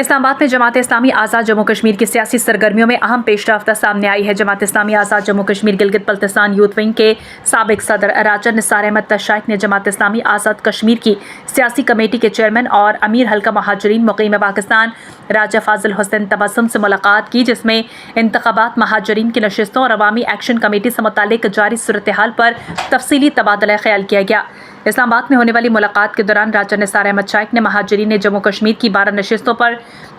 इस्लामाबाद में जमात इस्लामी आज़ाद जम्मू कश्मीर की सियासी सरगर्मियों में अहम पेशरफ्त सामने आई है। जमात इस्लामी आज़ाद जम्मू कश्मीर गिलगित बल्तिस्तान यूथ विंग के साबिक सदर राजा निसार अहमद तशाइख ने जमात इस्लामी आज़ाद कश्मीर की सियासी कमेटी के चेयरमैन और अमीर हल्का महाजरीन मुक़ीम पाकिस्तान राजा फाजिल हुसैन तबस्सुम से मुलाकात की, जिसमें इंतखाबात, महाजरीन की नशिस्तों और अवामी एक्शन कमेटी से मुताल्लिक जारी सूरत हाल पर तफसीली तबादला ख्याल किया गया। इस्लामाबाद में होने वाली मुलाकात के दौरान राजा निसार अहमद शाइख ने महाजरीन ने जम्मू कश्मीर की 12 नशिस्तों पर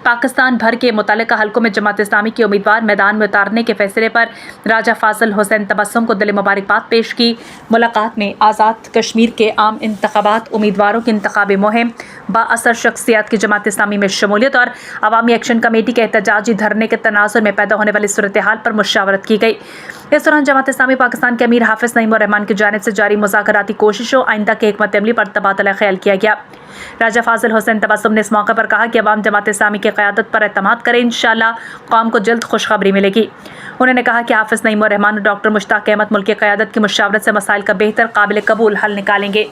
पाकिस्तान भर के मुतल्लिका हल्कों में जमात इस्लामी के उम्मीदवार मैदान में उतारने के फैसले पर राजा फाजिल हुसैन तबस्सुम को दिल मुबारकबाद पेश की। मुलाकात में आज़ाद कश्मीर के आम इंतखाबात, उम्मीदवारों की इंतखाबी मुहिम, बाअसर शख्सियत की जमात इस्लामी में शमूलियत और अवामी एक्शन कमेटी के एहतजाजी धरने के तनाजुर में पैदा होने वाली सूरत हाल पर मुशावरत की गई। इस दौरान जमात इस्लामी पाकिस्तान के अमीर हाफिज नईम रहमान की जानिब से जारी मुज़ाकराती कोशिशों आइंदा के हिकमत अमली पर तबादला ख्याल किया गया। राजा फाजिल हुसैन तबस्सुम ने इस मौके पर कहा कि अवाम जमात इस्लामी की क़यादत पर एतमाद करें, इंशाअल्लाह कौम को जल्द खुशखबरी मिलेगी। उन्होंने कहा कि हाफिज नईम रहमान और डॉक्टर मुश्ताक अहमद मुल्क की क़यादत की मुशावरत से मसाइल का बेहतर काबिल कबूल हल निकालेंगे।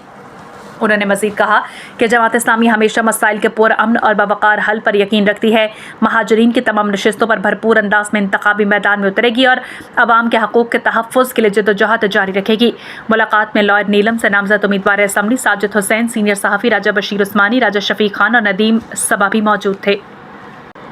उन्होंने मज़ीद कहा कि जमात इस्लामी हमेशा मसाइल के पुरअमन और बावकार हल पर यकीन रखती है। महाजरीन की तमाम नशिस्तों पर भरपूर अंदाज में इंतखाबी मैदान में उतरेगी और अवाम के हकूक़ के तहफ़्फ़ुज़ के लिए जद्दोजहद जारी रखेगी। मुलाकात में लॉयड नीलम से नामज़द उम्मीदवार असम्बली साजिद हुसैन, सीनियर सहाफ़ी राजा बशीर उस्मानी, राजा शफीक खान और नदीम सबा भी मौजूद थे।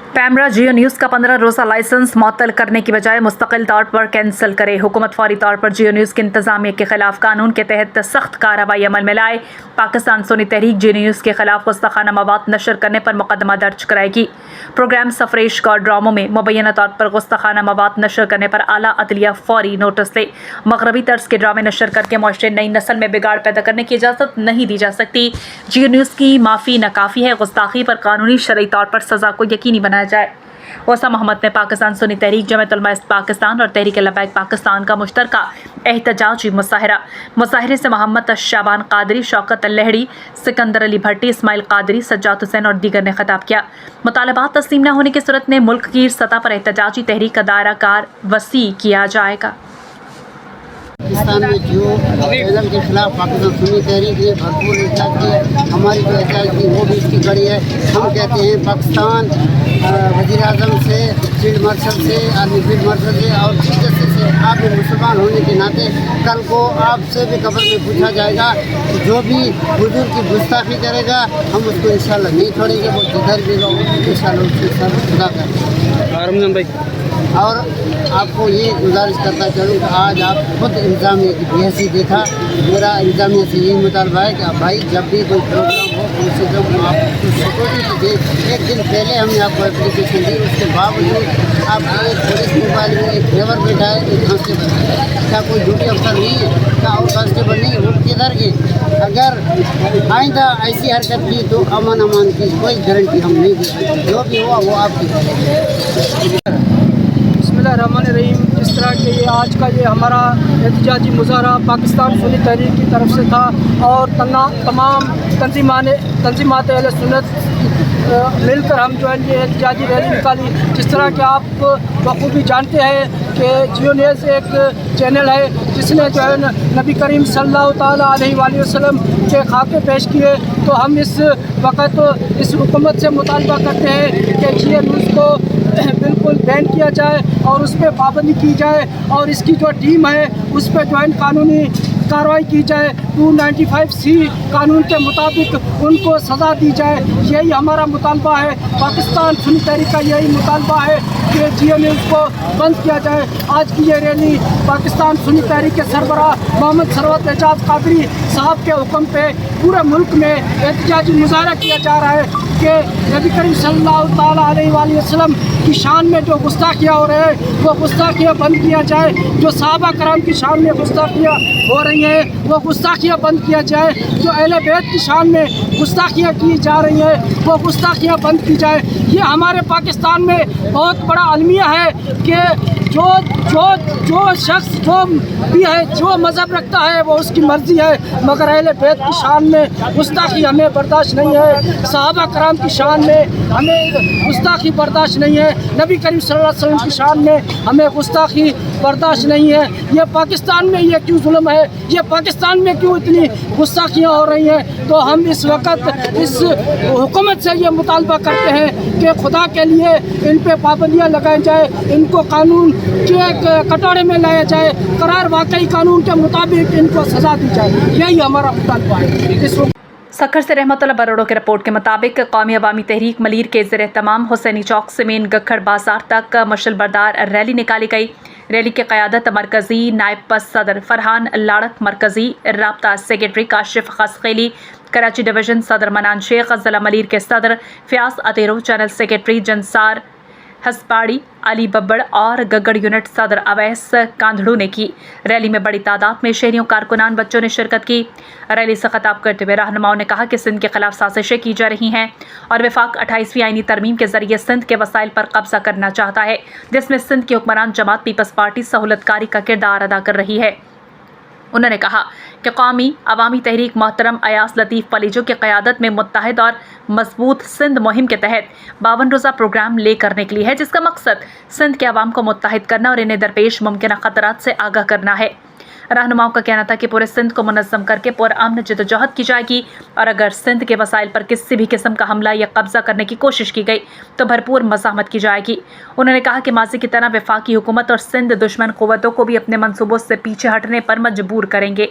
पैमरा जियो न्यूज़ का 15 रोज़ा लाइसेंस मुअत्तल करने की बजाय मुस्तकिल तौर पर कैंसिल करे। हुकूमत फौरी तौर पर जियो न्यूज़ की इंतज़ामिया के खिलाफ कानून के तहत सख्त कार्रवाई अमल में लाए। पाकिस्तान सुन्नी तहरीक जियो न्यूज़ के खिलाफ गुस्ताखाना मवाद नशर करने पर मुकदमा दर्ज कराएगी। प्रोग्राम सफरेश और ड्रामों में मुबैना तौर पर गुस्ताखाना मवाद नशर करने पर आला अदलिया फौरी नोटिस दे। मगरबी तर्ज के ड्रामे नशर करके मुआशरे नई नस्ल में बिगाड़ पैदा करने की इजाज़त नहीं दी जा सकती। जियो न्यूज़ की माफ़ी नाकाफ़ी है। गुस्ताखी पर कानूनी शरई तौर पर सज़ा को यकीनी बनाया जाए। वसा मोहम्मद ने पाकिस्तान सुन्नी तहरीक, जमात उलमा पाकिस्तान और तहरीक लब्बैक पाकिस्तान का मुश्तरका एहतजाजी मुजाहरे से मोहम्मद शाबान कादरी, शौकत लहड़ी, सिकंदर अली भट्टी, इस्माइल कादरी, सज्जाद हुसैन और दीगर ने खिताब किया। मुतालबात तस्लीम न होने की सूरत में मुल्क की सतह पर एहतजाजी तहरीक का दायरा कार वसी किया जाएगा। पाकिस्तान में जियो चैनल के खिलाफ पाकिस्तान सुन्नी तहरीक ने भरपूर एहतजाज किया। हमारी जो एहतजाज की वो भी इसकी कड़ी है। हम कहते हैं पाकिस्तान वज़ीर आज़म से, फील्ड मार्शल से, आर्मी फील्ड मार्शल से और चीफ जस्टिस से, आप भी मुसलमान होने के नाते कल को आपसे भी कब्र में पूछा जाएगा। जो भी हुजूर की गुस्ताखी करेगा हम उसको इंशाल्लाह नहीं छोड़ेंगे, वो जिधर भी इंशाल्लाह उसके खुदा करेंगे। और आपको ये गुजारिश करता चलूँ कि आज आप खुद इंतज़ामिया की बेहसी देखा। मेरा इंतज़ामिया से यही मुतालबा है कि आप भाई जब भी कोई प्रोग्राम हो उनसे जब आप सिक्योरिटी दें। एक दिन पहले हमने आपको एप्लीकेशन दी, उसके बावजूद आप एक पुलिस मोबाइल में एक ड्राइवर बैठा है, एक कांस्टेबल है। क्या कोई ड्यूटी अफसर नहीं है? क्या और कांस्टेबल नहीं है? वो किधर गए? अगर आइंदा ऐसी हरकत की तो अमन की कोई गारंटी हम नहीं देते। जो भी हुआ वो आपकी। बिस्मिल्लाहिर्रहमानिर्रहीम। जिस तरह के ये आज का ये हमारा एहतजाजी मुज़ाहरा पाकिस्तान सुन्नी तहरीक की तरफ से था और तमाम तंजीमात अहले सुन्नत मिलकर हम जो है ये एहतजाजी रैली निकाली। जिस तरह के आप बखूबी जानते हैं कि जियो न्यूज़ एक चैनल है जिसने जो है नबी करीम सल्लल्लाहु ताला अलैहि वसल्लम के खाके पेश किए। तो हम इस वक्त इस हुकूमत से मुतालबा करते हैं कि जियो न्यूज़ को बिल्कुल बैन किया जाए और उस पर पाबंदी की जाए और इसकी जो टीम है उस पर जो है कानूनी कार्रवाई की जाए। 295C कानून के मुताबिक उनको सज़ा दी जाए। यही हमारा मुतालबा है। पाकिस्तान सुन्नी तहरीक का यही मुतालबा है कि जियो न्यूज़ को बंद किया जाए। आज की ये रैली पाकिस्तान सुन्नी तहरीक के सरबराह मोहम्मद सरवत एजाज कादरी साहब के हुक्म पे पूरे मुल्क में एहतजाजी मुजाहरा किया जा रहा है कि नबी करीम सल्लल्लाहु ताला अलैहि वसल्लम की शान में जो गुस्ताखियाँ हो रहे हैं वो गुस्ताखियाँ बंद किया जाए। जो सहाबा करम की शान में गुस्ताखियाँ हो रही हैं वो गुस्ताखियाँ बंद किया जाए। जो अहले बैत की शान में गुस्ताखियाँ की जा रही हैं वो गुस्ताखियाँ बंद की जाए। ये हमारे पाकिस्तान में बहुत बड़ा अलमिया है कि जो शख्स जो भी है, जो मज़हब रखता है वो उसकी मर्ज़ी है, मगर अहले बैत की शान में गुस्ताखी हमें बर्दाश्त नहीं है। सहाबा कराम की शान में हमें गुस्ताखी बर्दाश्त नहीं है। नबी करीम सल्लल्लाहु अलैहि वसल्लम की शान में हमें गुस्ताखी बर्दाश्त नहीं है। ये पाकिस्तान में ये क्यों जुल्म है, ये पाकिस्तान में क्यों इतनी गुस्ताखियाँ हो रही हैं? तो हम इस वक्त इस हुकूमत से ये मुतालबा करते हैं कि खुदा के लिए इन पे पाबंदियाँ लगाई जाए, इनको कानून के कटोरे में लाया जाए, करार वाकई कानून के मुताबिक इनको सज़ा दी जाए। यही हमारा मुतालबा है। इस सखर से रहमतुल्लाह बरोड़ो की रिपोर्ट के मुताबिक कौमी अवामी तहरीक मलीर के ज़ेर तमाम हुसैनी चौक से मेन गखड़ बाजार तक मशल बरदार रैली निकाली गई। रैली की क़यादत मरकज़ी नायब सदर फरहान लाड़क, मरकज़ी राब्ता सेक्रेटरी काशिफ खसखेली, कराची डिवीज़न सदर मनान शेख, ज़िला मलीर के सदर फ़याज़ अतेरो, चैनल सेक्रेटरी जनसार हसपाड़ी, अली बब्बड़ और गगड़ यूनिट सदर अवैस कांधड़ू ने की। रैली में बड़ी तादाद में शहरियों, कारकुनान, बच्चों ने शिरकत की। रैली से खिताब करते हुए रहनुमाओं ने कहा कि सिंध के खिलाफ साजिशें की जा रही हैं और वफाक 28वीं आईनी तरमीम के जरिए सिंध के वसाइल पर कब्जा करना चाहता है, जिसमें सिंध की हुक्मरान जमात पीपल्स पार्टी सहूलतकारी का किरदार अदा कर रही है। उन्होंने कहा कि कौमी अवामी तहरीक मोहतरम अयास लतीफ़ पलीजो की क़यादत में मुत्तहिद और मजबूत सिंध मुहिम के तहत 52 रोज़ा प्रोग्राम लेकर निकली है, जिसका मकसद सिंध के अवाम को मुत्तहिद करना और इन्हें दरपेश मुमकिन ख़तरात से आगाह करना है। रहनुमाओं का कहना था कि पूरे सिंध को मुनज़्ज़म करके पुरअमन जदोजहद की जाएगी और अगर सिंध के वसाइल पर किसी भी किस्म का हमला या कब्जा करने की कोशिश की गई तो भरपूर मज़ाहमत की जाएगी। उन्होंने कहा कि माज़ी की तरह वफाकी हुकूमत और सिंध दुश्मन क़ुव्वतों को भी अपने मनसूबों से पीछे हटने पर मजबूर करेंगे।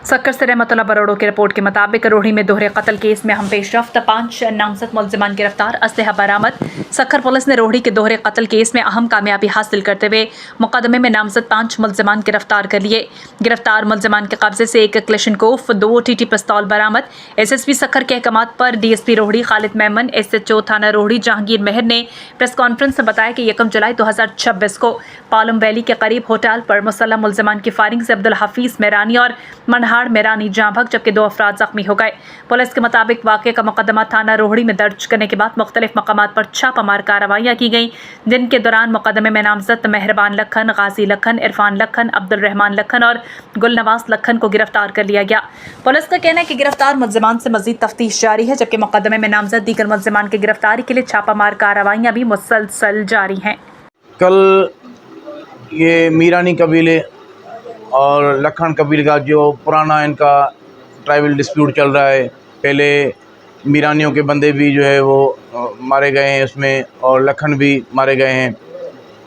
सक्कर से रहमतुल्लाह बरोड़ो की रिपोर्ट के मुताबिक रोहड़ी में दोहरे कत्ल केस में अहम पेशरफ्त, 5 नामजद मुलज़िमान गिरफ्तार, असलहा बरामद। सक्कर पुलिस ने रोहड़ी के दोहरे कत्ल केस में अहम कामयाबी हासिल करते हुए मुकदमे में नामजद 5 मुलज़िमान गिरफ्तार कर लिए। गिरफ्तार मुलज़िमान के कब्जे से 1 क्लिशनकोफ, 2 TT पिस्तौल बरामद। SSP सक्कर के अहकामात पर DSP रोहड़ी खालिद मेमन, SHO थाना रोहड़ी जहांगीर मेहर ने प्रेस कॉन्फ्रेंस में बताया कि 1 जुलाई 2026 को पालम वैली के करीब होटल पर मुसल्लह मुलज़िमान की फायरिंग से अब्दुल हफीज़ मेरानी और मनहाड़ मेरानी जाँ भग, जबकि 2 अफराद जख्मी हो गए। पुलिस के मुताबिक वाक़े का मुकदमा थाना रोहड़ी में दर्ज करने के बाद मुख्तलिफ मकामात पर छापामार कार्रवाइयाँ की गईं, जिनके दौरान मुकदमे में नामजद मेहरबान लखन, गाजी लखन, इरफान लखन, अब्दुल रहमान लखन और गुलनवाज लखन को गिरफ्तार कर लिया गया। पुलिस का कहना है कि गिरफ्तार मुलज़िमान से मज़ीद तफ्तीश जारी है, जबकि मुकदमे में नामजद दीगर मुलज़िमान की गिरफ्तारी के लिए छापामार कार्रवाइयाँ भी मुसलसल जारी हैं। कल ये मीरानी कबीले और लखन कबीले का जो पुराना इनका ट्राइबल डिस्प्यूट चल रहा है, पहले मीरानियों के बंदे भी जो है वो मारे गए हैं उसमें और लखन भी मारे गए हैं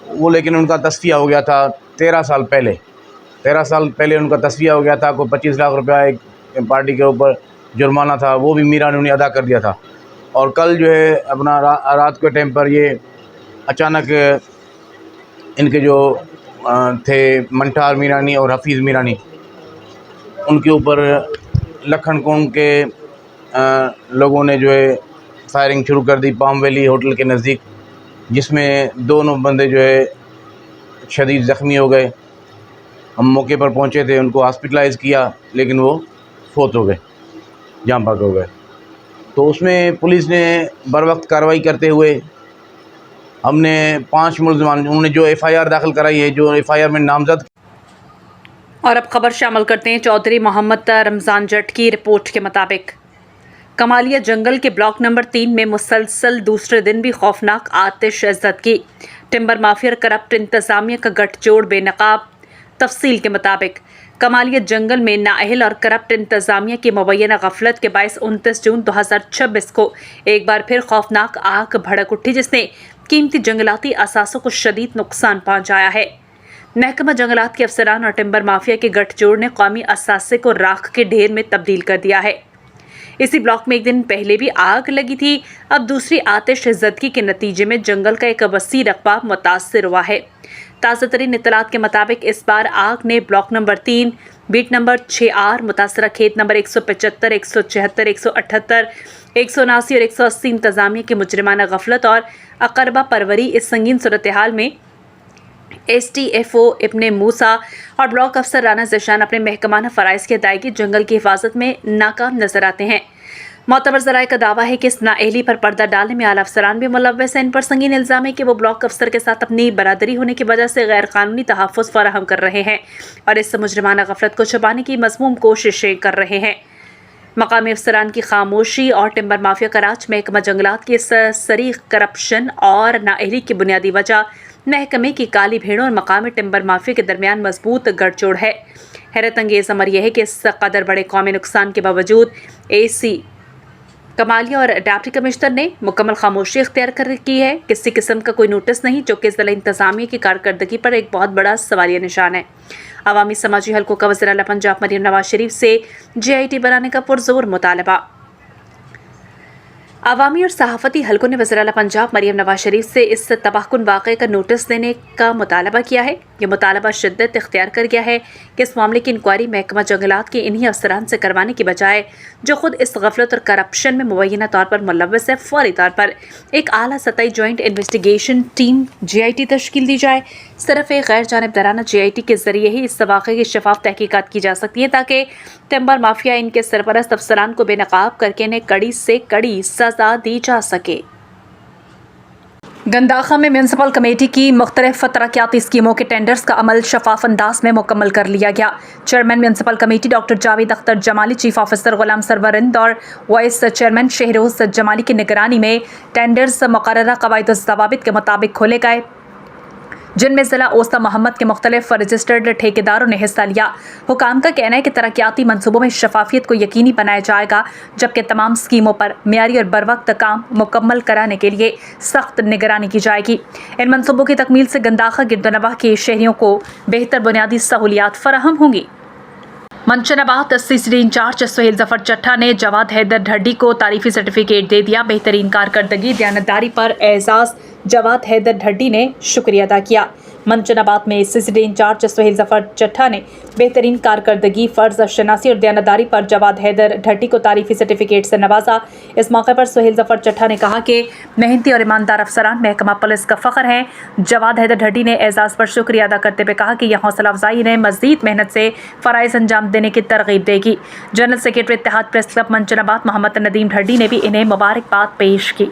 वो, लेकिन उनका तस्फिया हो गया था 13 साल पहले उनका तस्फिया हो गया था। कोई 25 लाख रुपया एक पार्टी के ऊपर जुर्माना था, वो भी मीरानियों ने अदा कर दिया था। और कल जो है अपना रात के टाइम पर ये अचानक इनके जो थे मंठार मीरानी और हफीज़ मीरानी, उनके ऊपर लखन कौम के लोगों ने जो है फायरिंग शुरू कर दी पाम वैली होटल के नज़दीक, जिसमें दोनों बंदे जो है शदीद ज़ख्मी हो गए। हम मौके पर पहुंचे थे, उनको हॉस्पिटलाइज़ किया, लेकिन वो फोत हो गए, जाँ भाग हो गए। तो उसमें पुलिस ने बर वक्त कार्रवाई करते हुए हमने 5 मुलज़िमान, उन्होंने जो FIR दाखिल कराई है, जो FIR में नामजद। और अब खबर शामिल करते हैं चौधरी मोहम्मद रमज़ान जट की रिपोर्ट के मुताबिक कमालिया जंगल के ब्लॉक नंबर 3 में मुसलसल दूसरे दिन भी खौफनाक आतिश इज़्ज़त की। टिम्बर माफिया और करप्ट इंतज़ामिया का गठजोड़ बेनकाब। तफसील के मुताबिक कमालिया जंगल में नाअहल और करप्ट इंतज़ामिया की मुबैना गफलत के बायस 29 जून 2026 को एक बार फिर खौफनाक आग भड़क उठी, जिसने कीमती जंगलाती असासों को शदीद नुकसान पहुँचाया है। महकमा जंगलात के अफसरान और टिम्बर माफिया के गठजोड़ ने कौमी असासे को राख के ढेर में तब्दील कर दिया है। इसी ब्लॉक में एक दिन पहले भी आग लगी थी। अब दूसरी आतिश इज़्ज़दगी के नतीजे में जंगल का एक वसी रकबा मुतासर हुआ है। ताज़ा तरीन इत्तलात के मुताबिक इस बार आग ने block number 3, beat number 6R, मुतासरा खेत नंबर 175, 176, 178, 179 और 180 इंतज़ामिया की मुजरिमाना गफलत और अकरबा परवरी इस संगीन सूरत हाल में STFO इब्ने मूसा और ब्लॉक अफसर राना ज़शान अपने महकमाना फ़राइज़ की अदायगी जंगल की हिफाजत में नाकाम नजर आते हैं। मोतबर ज़राए का दावा है कि इस नाअहली पर पर्दा डालने में आला अफसरान भी मुलव्वस हैं। इन पर संगीन इल्ज़ाम है कि वो ब्लॉक अफसर के साथ अपनी बरादरी होने की वजह से गैर कानूनी तहफ़्फ़ुज़ फराहम कर रहे हैं और इस मुजरिमाना गफलत को छुपाने की मज़मूम कोशिशें कर रहे हैं। मकामी अफसरान की खामोशी और टिम्बर माफिया का राज महकमा जंगलात की सरीख करप्शन और नाअहली की बुनियादी वजह महकमे की काली भेड़ों और मकामी टिम्बर माफिया के दरमियान मजबूत गठजोड़ है। हैरत अंगेज़ अमर यह है कि इस कदर बड़े कौमी नुकसान के बावजूद AC कमालिया और डिप्टी कमिश्नर ने मुकम्मल खामोशी इख्तियार की है। किसी किस्म का कोई नोटिस नहीं, जो कि ज़िला इंतज़ामिया की कारकर्दगी पर एक बहुत बड़ा सवालिया निशान है। अवामी समाजी हलकों का वज़ीर आला पंजाब मरीम नवाज शरीफ से JIT बनाने का पुरज़ोर मुतालबा। अवामी और सहाफ़ती हलकों ने वज़ीर आला पंजाब मरीम नवाज शरीफ से इस तबाहकुन वाक़े का नोटिस देने का मुतालबा किया है। यह मुतालबा शिद्दत इख्तियार कर गया है कि इस मामले की इंक्वायरी महकमा जंगलात के इन्हीं अफसरान से करवाने की बजाय जो खुद इस गफलत और करप्शन में मुबैना तौर पर मुलव्वस है, फौरी तौर पर एक आला सतही जॉइंट इन्वेस्टिगेशन टीम JIT तश्कील दी जाए। सिर्फ एक गैर जानिबदाराना JIT के ज़रिए ही इस वाक़े की शफाफ तहकीकात की जा सकती है, ताकि टिम्बर माफिया इनके सरपरस्त अफसरान को बेनकाब करके इन्हें कड़ी से कड़ी सज़ा दी जा सके। गंदाखा में म्यूनसिपल कमेटी की मुख्तलिफ तरक्याती स्कीमों के टेंडर्स का अमल शफाफ अंदाज में मुकम्मल कर लिया गया। Chairman municipal committee doctor Javed Akhtar Jamali, chief officer Ghulam Sarwar Hind और वाइस चेयरमैन शहरोज जमाली की निगरानी में टेंडर्स मुकर्ररा कवायद और ज़वाबित के मुताबिक खोले गए, जिनमें ज़िला ओस्ता मोहम्मद के मुख्तलिफ रजिस्टर्ड ठेकेदारों ने हिस्सा लिया। हुकाम का कहना है कि तरक्याती मनसूबों में शफाफियत को यकीनी बनाया जाएगा, जबकि तमाम स्कीमों पर मियारी और बरवक्त काम मुकम्मल कराने के लिए सख्त निगरानी की जाएगी। इन मनसूबों की तकमील से गंदाखा गिरदनवाह के शहरियों को बेहतर बुनियादी सहूलियात फराहम होंगी। मंशनाबाद CCD इंचार्ज सुहेल जफर चट्ठा ने जवाद हैदर ढड्डी को तारीफी सर्टिफिकेट दे दिया। बेहतरीन कारकर्दगी दयानतदारी पर एजाज़ जवाद हैदर ढड्डी ने शुक्रिया अदा किया। मंशनाबाद में CCD इंचार्ज सुहेल जफर चट्ठा ने बेहतरीन कारकर्दगी, फ़र्ज शनासी और दयानतदारी पर जवाद हैदर ढड्डी को तारीफी सर्टिफिकेट से नवाजा। इस मौके पर सुहेल जफर चट्ठा ने कहा कि मेहनती और ईमानदार अफसरान महकमा पुलिस का फ़ख्र हैं। जवाद हैदर ढड्डी ने एजाज़ पर शुक्रिया अदा करते हुए कहा कि यह हौसला अफजाई इन्हें मज़ीद मेहनत से फ़राइज़ अंजाम देने की तरगीब देगी। General secretary Ittehad press club Manshanabad Mohammad Nadeem Dhaddi ने भी इन्हें मुबारकबाद पेश की।